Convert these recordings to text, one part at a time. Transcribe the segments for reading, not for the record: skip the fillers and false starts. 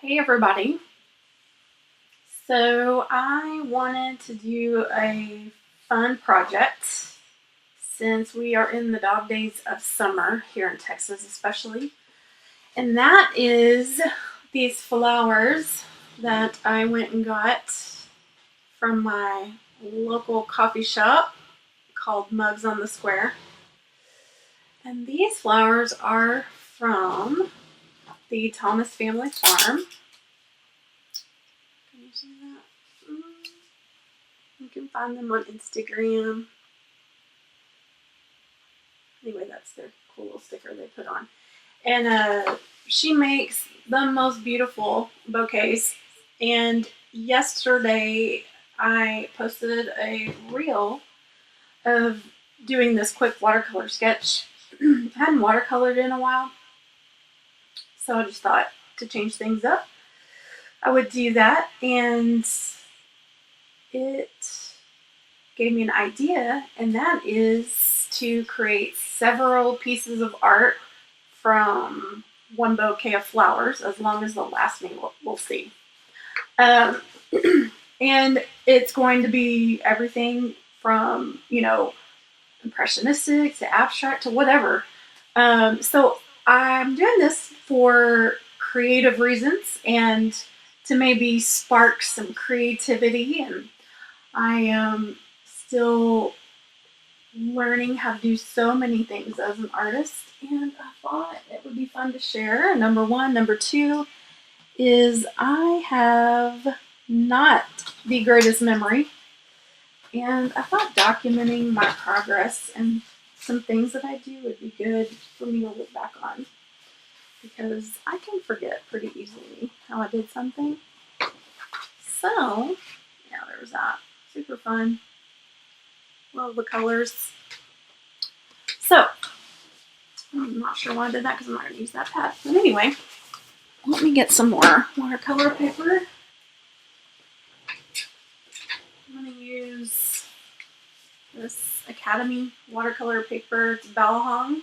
Hey everybody. So I wanted to do a fun project since we are in the dog days of summer here in Texas especially. And that is these flowers that I went and got from my local coffee shop called Mugs on the Square. And these flowers are from the Thomas Family Farm. Can you see that? You can find them on Instagram. Anyway, that's their cool little sticker they put on. And she makes the most beautiful bouquets. And yesterday I posted a reel of doing this quick watercolor sketch. I hadn't watercolored in a while, so I just thought to change things up I would do that, and it gave me an idea, and that is to create several pieces of art from one bouquet of flowers, as long as they'll last me, we'll see. And it's going to be everything from, impressionistic to abstract to whatever. So I'm doing this for creative reasons and to maybe spark some creativity, and I am still learning how to do so many things as an artist, and I thought it would be fun to share. Number one. Number two is I have not the greatest memory, and I thought documenting my progress and some things that I do would be good for me to look back on, because I can forget pretty easily how I did something. So, yeah, there's that. Super fun. Love the colors. So, I'm not sure why I did that because I'm not going to use that pad. But anyway, let me get some more watercolor paper. I'm going to use this Academy watercolor paper. It's Balahong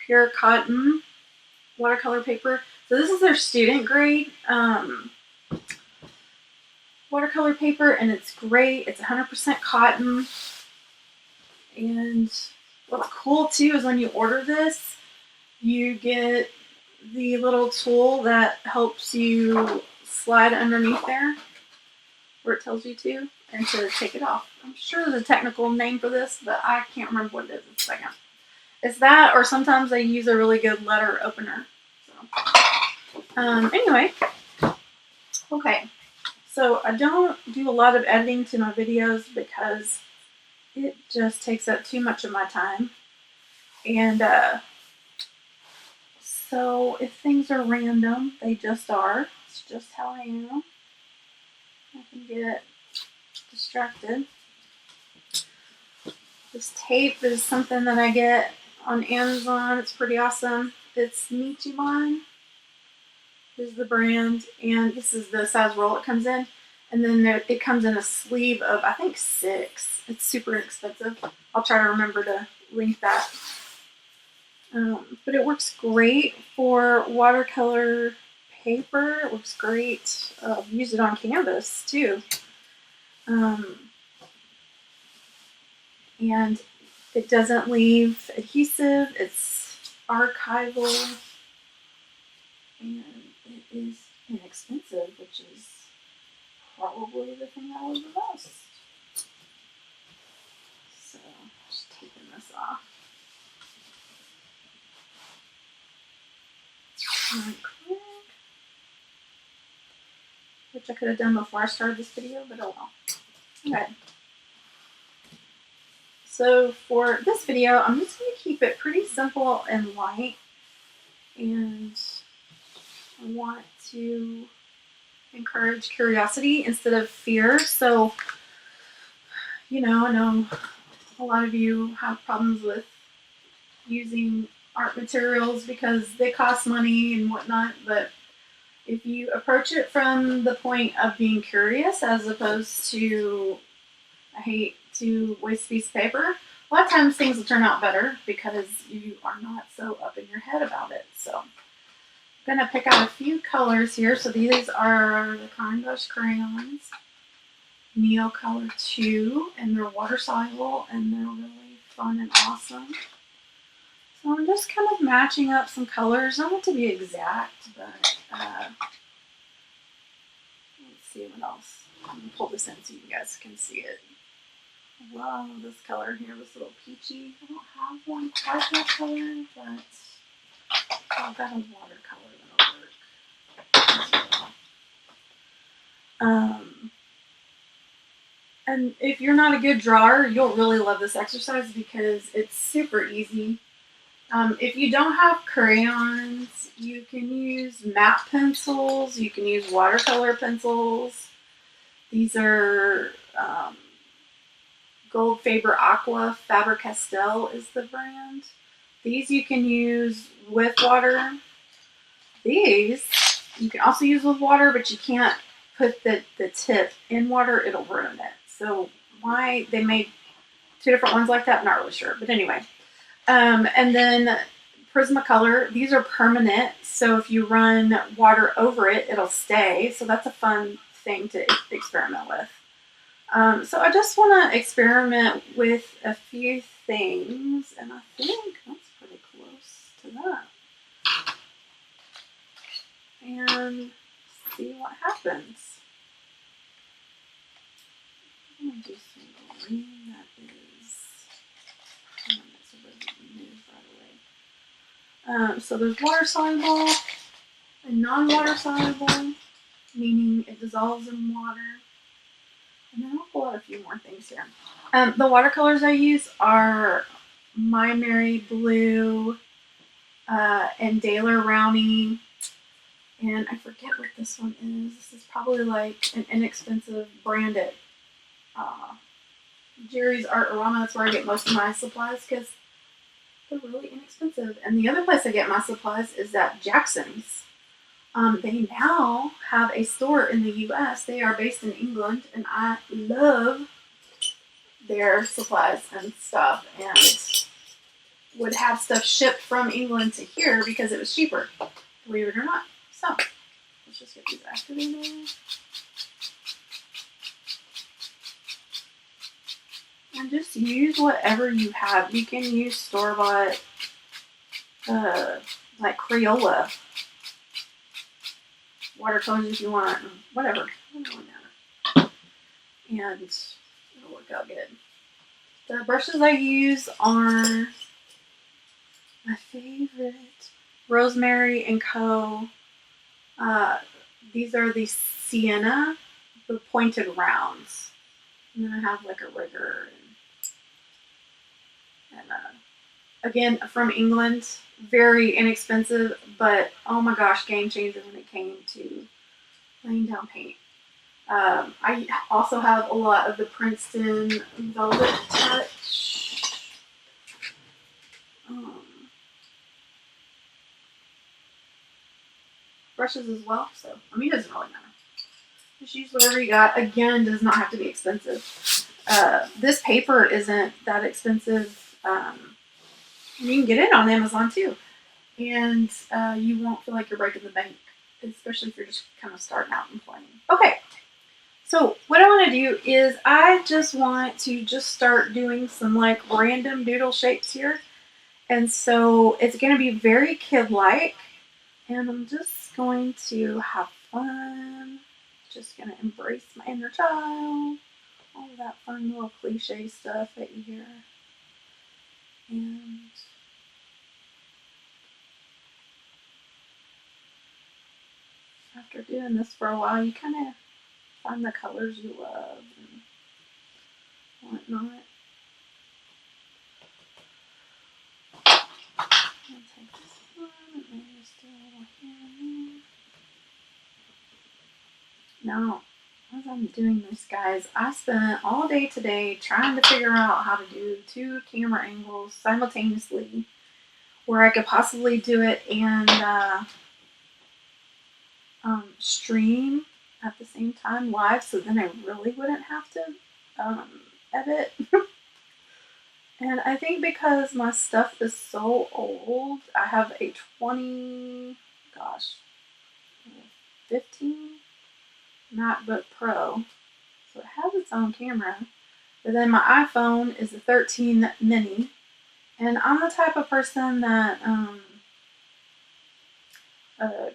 pure cotton watercolor paper. So this is their student grade watercolor paper, and it's great. It's 100% cotton. And what's cool too is when you order this, you get the little tool that helps you slide underneath there where it tells you to, and to take it off. I'm sure there's a technical name for this, but I can't remember what it is in a second. It's that, or sometimes they use a really good letter opener. So, anyway, okay. So I don't do a lot of editing to my videos because it just takes up too much of my time. And so if things are random, they just are. It's just how I am. I can get distracted. This tape is something that I get on Amazon. It's pretty awesome. It's Nichiban is the brand, and this is the size roll it comes in. And then it comes in a sleeve of, I think, 6. It's super inexpensive. I'll try to remember to link that. But it works great for watercolor paper. It works great. I've used it on canvas too. And it doesn't leave adhesive. It's archival. And it is inexpensive, which is probably the thing I love the most. So, just taking this off. Quick. Which I could have done before I started this video, but oh well. Okay. So for this video, I'm just going to keep it pretty simple and light, and I want to encourage curiosity instead of fear. So, I know a lot of you have problems with using art materials because they cost money and whatnot, but if you approach it from the point of being curious as opposed to, I hate to waste a piece of paper, a lot of times things will turn out better because you are not so up in your head about it. So I'm going to pick out a few colors here. So these are the Kind Brush crayons, Neo Color 2, and they're water soluble and they're really fun and awesome. So I'm just kind of matching up some colors. I don't want to be exact, but let's see what else. I'm going to pull this in so you guys can see it. I love this color here, this little peachy. I don't have one quite that color, but I've got a watercolor that'll work. And if you're not a good drawer, you'll really love this exercise because it's super easy. If you don't have crayons, you can use matte pencils, you can use watercolor pencils. These are Gold Faber Aqua, Faber-Castell is the brand. These you can use with water. These you can also use with water, but you can't put the tip in water, it'll ruin it. So why they made two different ones like that, I'm not really sure. But anyway. And then Prismacolor, these are permanent, so if you run water over it, it'll stay. So that's a fun thing to experiment with. So I just want to experiment with a few things, and I think that's pretty close to that. And see what happens. I'm going to do some green that is... so there's water soluble and non-water soluble, meaning it dissolves in water. And then I'll pull out a few more things here. The watercolors I use are My Mary Blue and Daler Rowney. And I forget what this one is. This is probably like an inexpensive brand at Jerry's Art Aroma. That's where I get most of my supplies because they're really inexpensive. And the other place I get my supplies is at Jackson's. They now have a store in the U.S. They are based in England, and I love their supplies and stuff, and would have stuff shipped from England to here because it was cheaper, believe it or not. So, let's just get these activated. And just use whatever you have. You can use store-bought, like Crayola watercolors if you want, whatever. And it'll work out good. The brushes I use are my favorite, Rosemary & Co. These are the Sienna, the pointed rounds. And then I have like a rigger and again, from England, very inexpensive, but oh my gosh, game changer when it came to laying down paint. I also have a lot of the Princeton Velvet Touch. Brushes as well, so I mean, it doesn't really matter. Just use whatever you got. Again, does not have to be expensive. This paper isn't that expensive. You can get it on Amazon too. And you won't feel like you're breaking the bank, especially if you're just kind of starting out and playing. Okay, so what I want to do is I just want to start doing some like random doodle shapes here. And so it's going to be very kid-like. And I'm just going to have fun. Just going to embrace my inner child. All of that fun little cliche stuff that you hear. And after doing this for a while, you kind of find the colors you love and whatnot. I'll take this one and then just do a little here and there. Now, as I'm doing this, guys, I spent all day today trying to figure out how to do 2 camera angles simultaneously where I could possibly do it and stream at the same time live, so then I really wouldn't have to edit. And I think because my stuff is so old, I have a gosh, 15 MacBook Pro. So it has its own camera. But then my iPhone is a 13 mini. And I'm the type of person that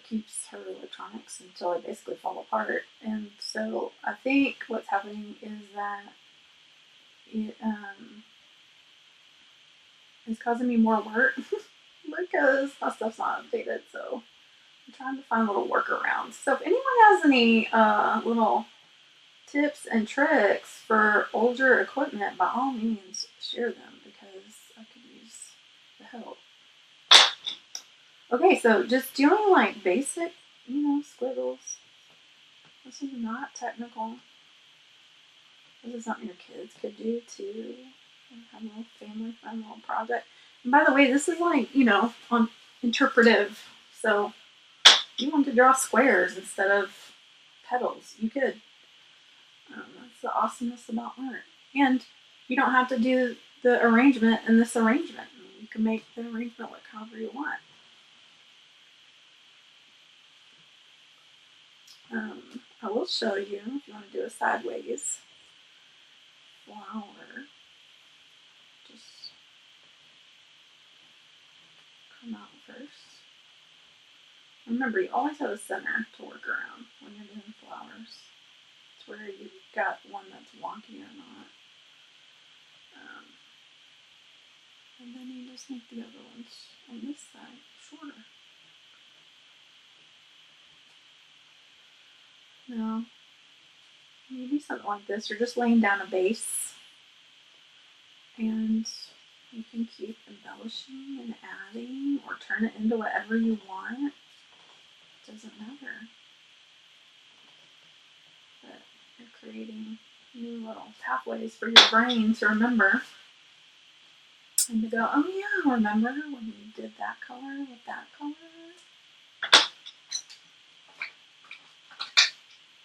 keeps her electronics until they basically fall apart. And so I think what's happening is that it is causing me more work because my stuff's not updated. So I'm trying to find little workarounds. So if anyone has any little tips and tricks for older equipment, by all means share them because I could use the help. Okay, so just doing like basic, squiggles. This is not technical. This is something your kids could do too. Have a little family fun little project. And by the way, this is like, on interpretive. So if you want to draw squares instead of petals, you could. That's the awesomeness about art. And you don't have to do the arrangement in this arrangement. You can make the arrangement look however you want. I will show you if you want to do a sideways flower. Just come out first. Remember, you always have a center to work around when you're doing flowers. It's where you've got one that's wonky or not. And then you just make the other ones on this side shorter. Now, when you do something like this, you're just laying down a base. And you can keep embellishing and adding or turn it into whatever you want. It doesn't matter. But you're creating new little pathways for your brain to remember. And to go, oh yeah, remember when we did that color with that color?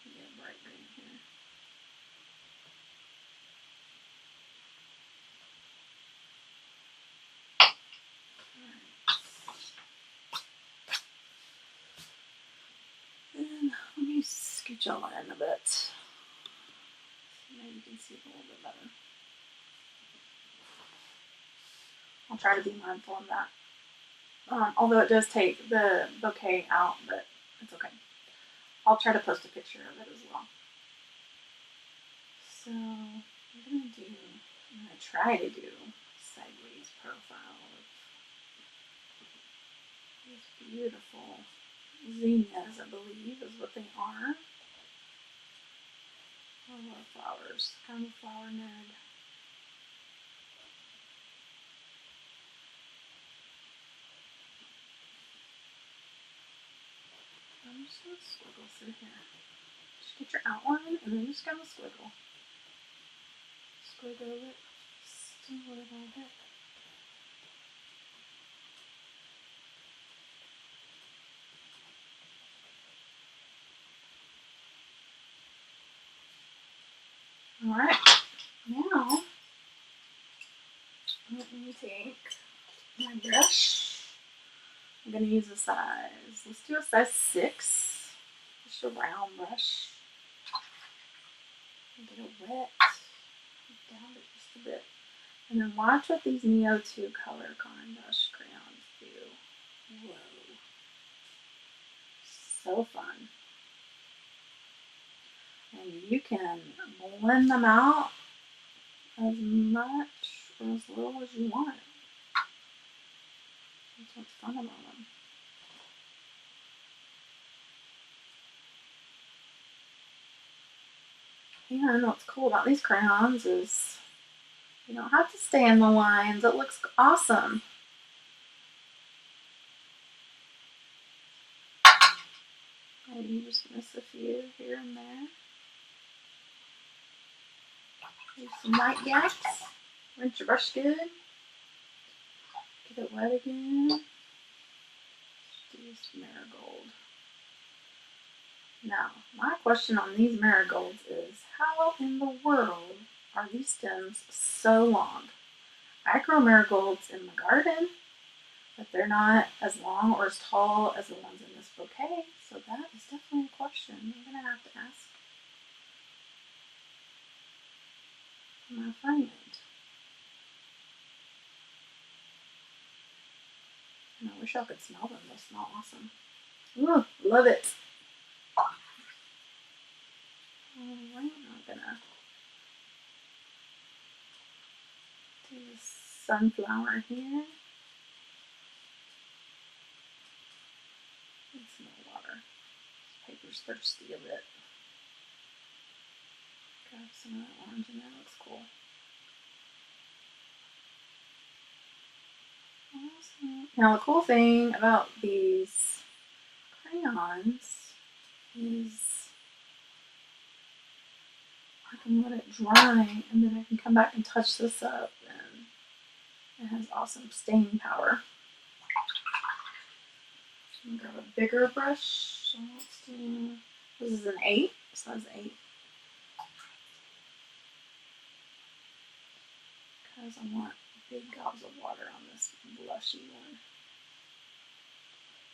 Get a bright green here. Then let me scooch all in a bit. So now you can see it a little bit better. I'll try to be mindful of that. Although it does take the bouquet out, but it's okay. I'll try to post a picture of it as well. So I'm going to try to do sideways profile of these beautiful zinnias, I believe is what they are. I love flowers. I'm a flower nerd. I'm just going to squiggle through here. Just get your outline and then just kind of squiggle. Squiggle it just a little bit. Alright, now let me take my brush. I'm going to use a size, let's do a size 6, just a round brush. Get it wet, down it just a bit. And then watch what these Neo 2 color Condush crayons do. Whoa. So fun. And you can blend them out as much or as little as you want. That's what's fun about them. And what's cool about these crayons is you don't have to stay in the lines. It looks awesome. And you just miss a few here and there. Use some white gaps. Rinse your brush good. Get it wet again. Let's use marigold. Now, my question on these marigolds is, how in the world are these stems so long? I grow marigolds in the garden. but they're not as long or as tall as the ones in this bouquet. So that is definitely a question I'm gonna have to ask my friend. And I wish I could smell them. They smell awesome. Ooh, love it. Alright, I'm gonna do this sunflower here. Need some more water. This paper's thirsty a bit. Grab some of that orange in there. Looks cool. Awesome. Now the cool thing about these crayons is I can let it dry and then I can come back and touch this up, and it has awesome staying power. I'm gonna grab a bigger brush. So let's do, this is an 8, size 8. Because I want big gobs of water on this blushy one.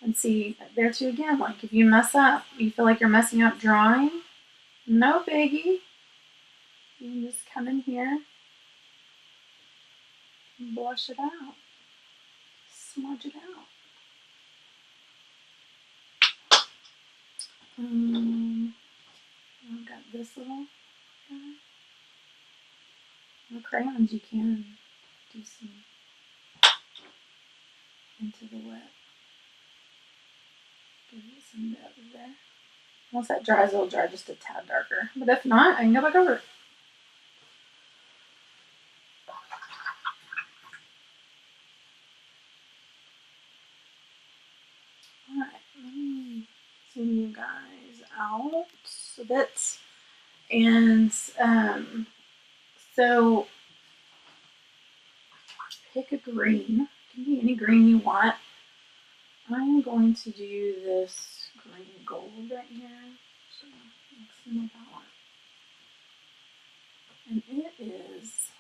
And see, there too again, like if you mess up, you feel like you're messing up drawing, no biggie. You can just come in here and blush it out. Smudge it out. I've got this little guy. The crayons you can do some into the wet. Give it some depth there. Once that dries, it'll dry just a tad darker. But if not, I can go back over it. Alright, let me zoom you guys out a bit. And so pick a green. It can be any green you want. I'm going to do this green gold right here. So mix them about. And it is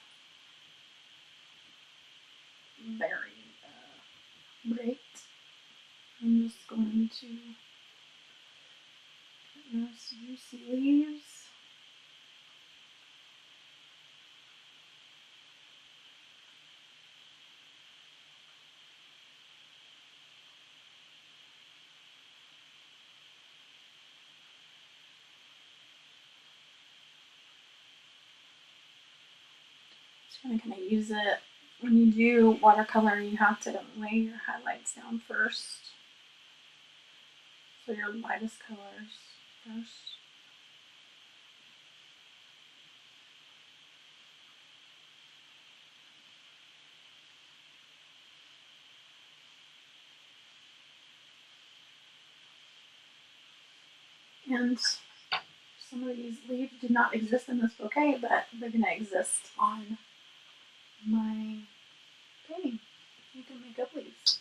very bright. I'm just going to get nice juicy leaves. Just going to kind of use it. When you do watercolor, you have to lay your highlights down first. So your lightest colors first. And some of these leaves do not exist in this bouquet, but they're going to exist on my painting. You can make up leaves.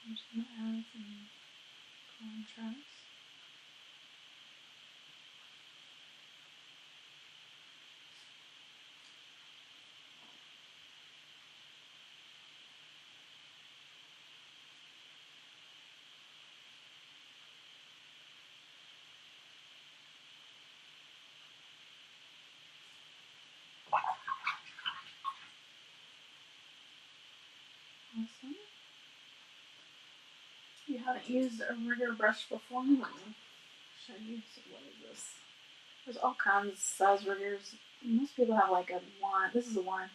I'm just going to add some contrast. Awesome. If you haven't used a rigger brush before, let me show you. So what is this? There's all kinds of size riggers. Most people have like a 1. This is a 1.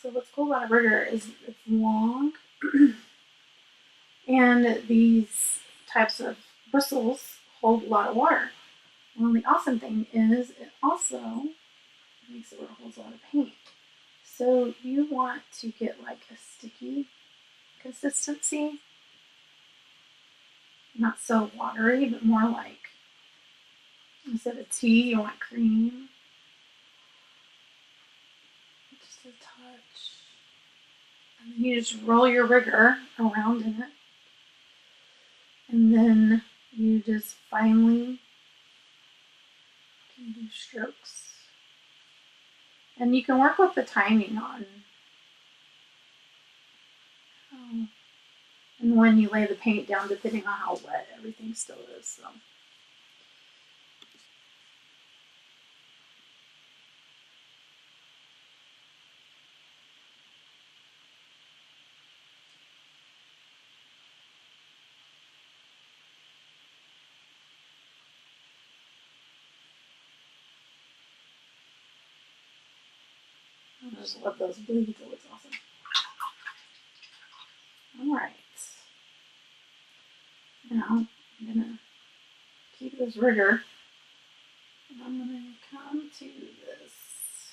So what's cool about a rigger is it's long, and these types of bristles hold a lot of water. Well, the awesome thing is it also makes it where it holds a lot of paint. So you want to get like a sticky consistency, not so watery, but more like, instead of tea, you want cream. Just a touch. And then you just roll your rigger around in it. And then you just finely can do strokes. And you can work with the timing on and when you lay the paint down, depending on how wet everything still is. So. I just love those bleeds. It looks awesome. All right. Now I'm gonna keep this rigor, and I'm gonna come to this.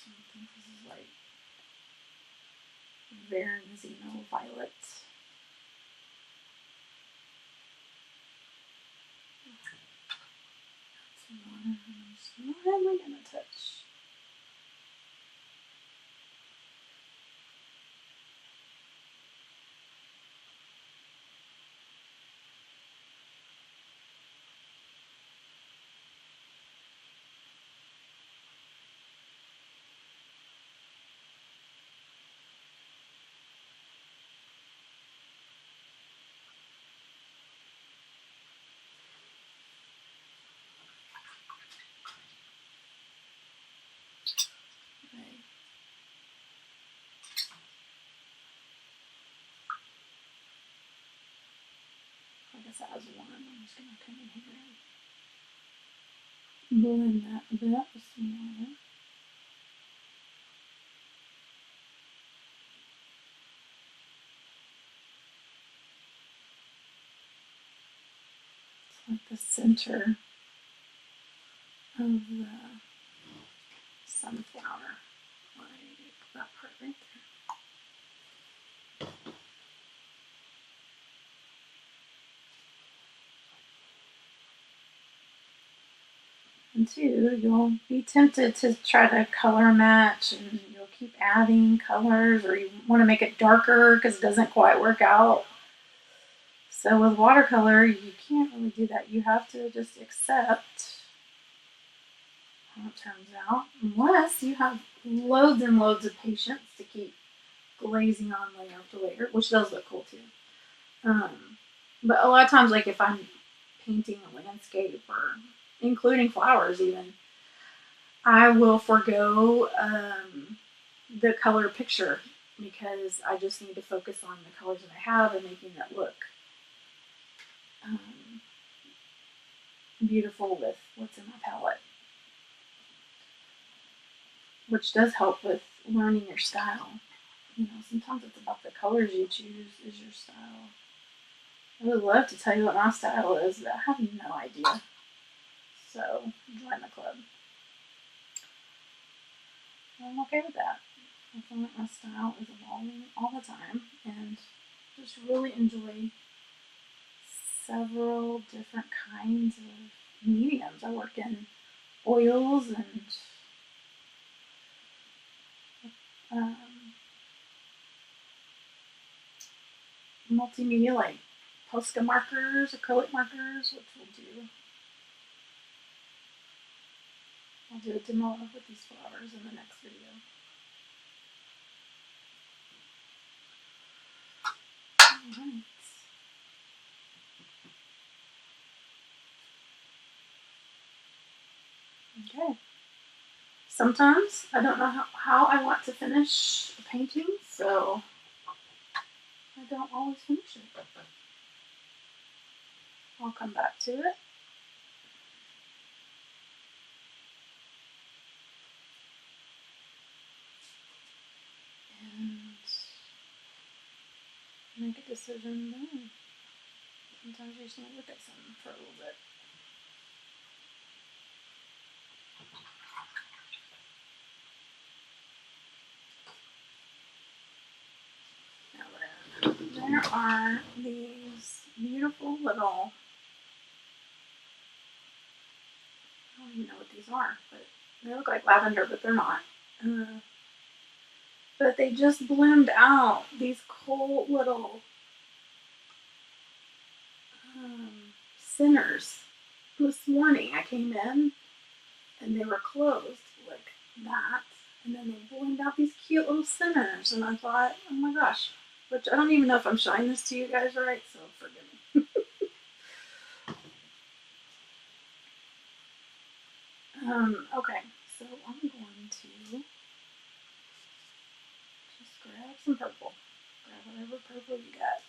I think this is like Veronzino violet. Some water. I'm just lightly gonna touch. I guess that was one. I'm just gonna come in here and blend that a bit with some water. It's like the center of the sunflower, like that part right there. And two, you'll be tempted to try to color match, and you'll keep adding colors, or you want to make it darker because it doesn't quite work out. So with watercolor, you can't really do that. You have to just accept how it turns out, unless you have loads and loads of patience to keep glazing on layer after layer, which does look cool too. But a lot of times, like if I'm painting a landscape or including flowers even, I will forego the color picture because I just need to focus on the colors that I have and making it look beautiful with what's in my palette, which does help with learning your style. You know, sometimes it's about the colors you choose is your style. I would love to tell you what my style is, but I have no idea. So join the club. I'm okay with that. I feel like my style is evolving all the time, and just really enjoy several different kinds of mediums. I work in oils and multimedia, like Posca markers, acrylic markers, which I'll do a demo of with these flowers in the next video. Alright. Okay. Sometimes I don't know how I want to finish a painting, so I don't always finish it. I'll come back to it. And make a decision then. Sometimes you just need to look at something for a little bit. Now then, there are these beautiful little, I don't even know what these are, but they look like lavender, but they're not. But they just bloomed out, these cool little centers. This morning I came in and they were closed like that. And then they blend out these cute little centers. And I thought, oh my gosh, which I don't even know if I'm showing this to you guys right, so forgive me. Okay, so I'm going to just grab some purple. Grab whatever purple you got.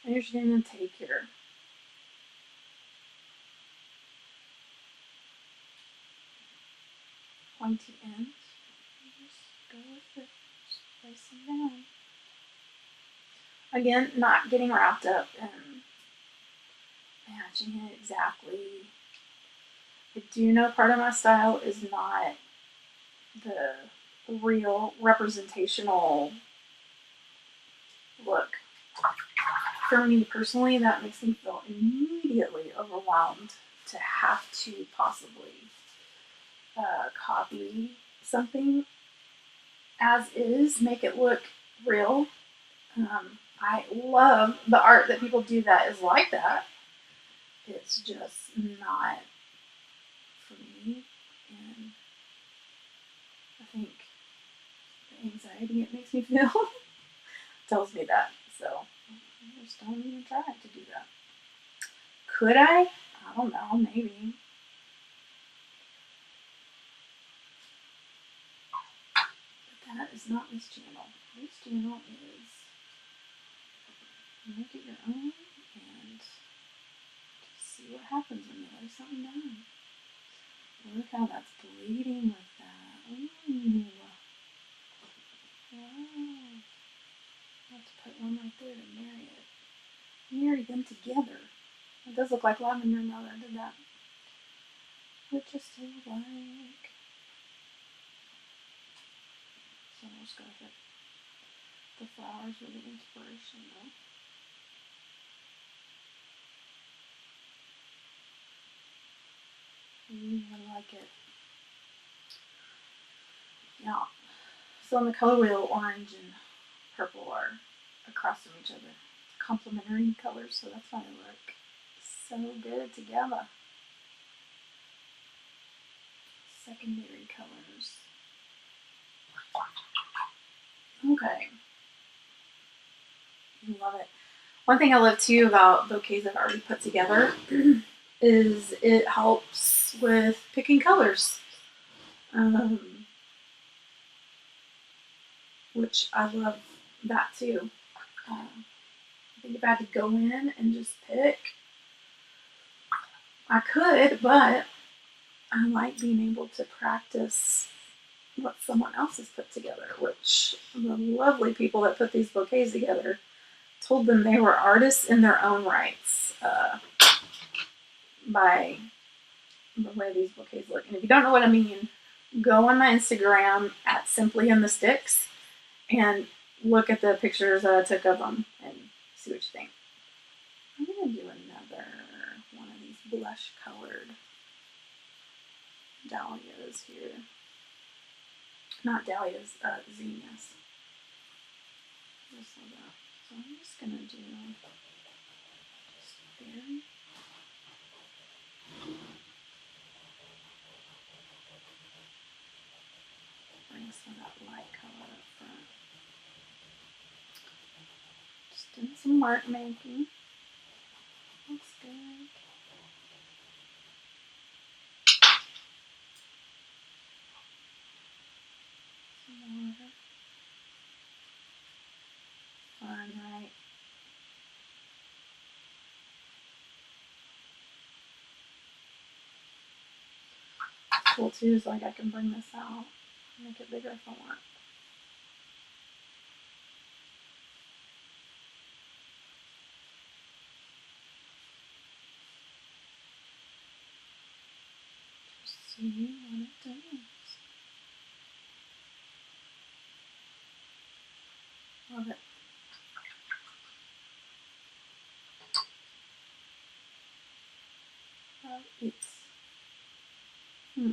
And you're just going to take your pointy ends and just go with it. Just place them down. Again, not getting wrapped up in matching it exactly. I do know part of my style is not the real representational look. For me personally, that makes me feel immediately overwhelmed to have to possibly copy something as is, make it look real. I love the art that people do that is like that. It's just not for me, and I think the anxiety it makes me feel tells me that. So I just don't even try to do that. Could I? I don't know, maybe. But that is not this channel. This channel is make it your own and just see what happens when you lay something down. Look how that's bleeding with that. Ooh. Wow. Let's put one right there to marry it. Marry them together. It does look like lavender now that I did that. Which I still like. So I'll just go with it. The flowers were the inspiration though. I like it. Yeah. So on the color wheel, orange and purple are across from each other. Complementary colors, so that's why they look so good together. Secondary colors. Okay. Love it. One thing I love too about bouquets I've already put together is it helps with picking colors. Which I love that too. I think if I had to go in and just pick, I could, but I like being able to practice what someone else has put together, which the lovely people that put these bouquets together told them they were artists in their own rights by the way these bouquets look. And if you don't know what I mean, go on my Instagram at Simply in the Sticks and look at the pictures that I took of them and see what you think. I'm going to do another one of these blush colored dahlias here. Not dahlias, zinnias. Just like that. So I'm just going to do just very bring some of that light color up front. Just doing some mark making. Looks good. Some water. Fun, right? Cool too is like I can bring this out, make it bigger if I want. Just see what it does. Love it. It's I'll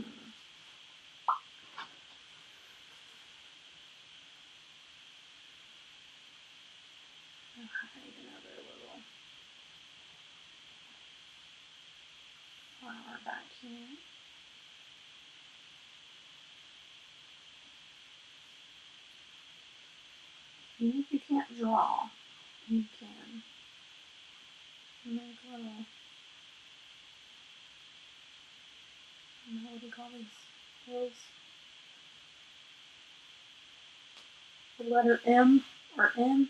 hide another little flower back here. Even if you can't draw, you can make little, I don't know, what do you call these? Those? The letter M or N.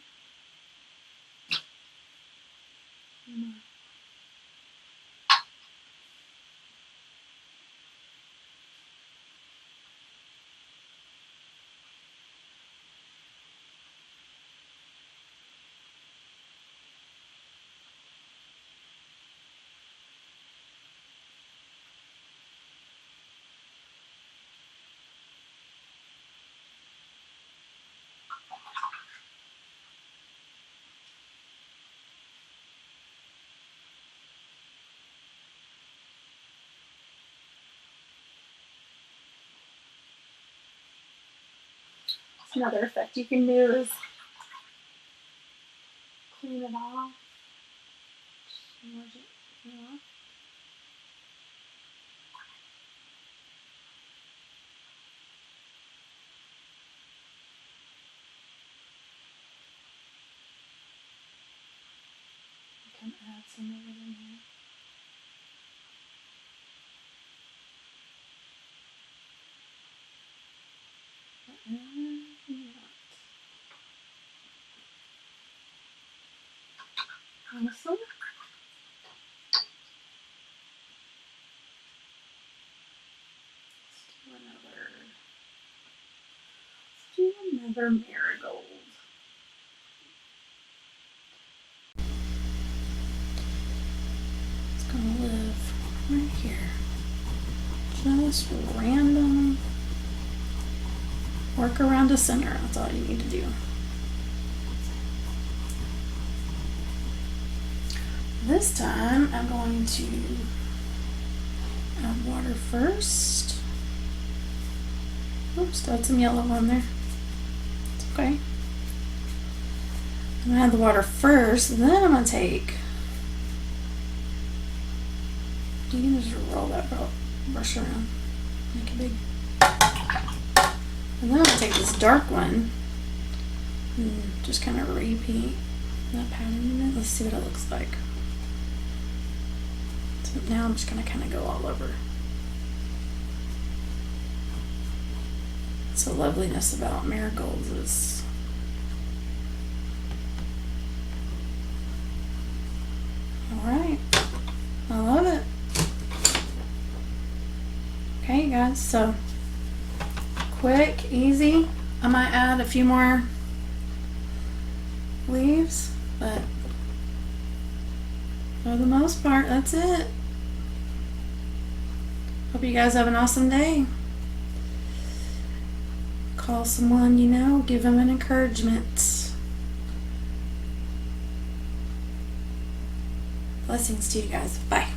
Another effect you can do is clean it off. Smudge it off. You can add some of it in here. Awesome. Let's do another marigold. It's gonna live right here. Just random. Work around the center. That's all you need to do. This time I'm going to add water first. Oops, got some yellow on there. It's okay. I'm gonna add the water first, and then I'm gonna take. You can just roll that brush around, make it big. And then I'm gonna take this dark one and just kind of repeat that pattern in it. Let's see what it looks like. So now I'm just gonna kind of go all over. So loveliness about marigolds is all right. I love it. Okay, guys. So quick, easy. I might add a few more leaves, but for the most part, that's it. Hope you guys have an awesome day. Call someone you know, give them an encouragement. Blessings to you guys. Bye.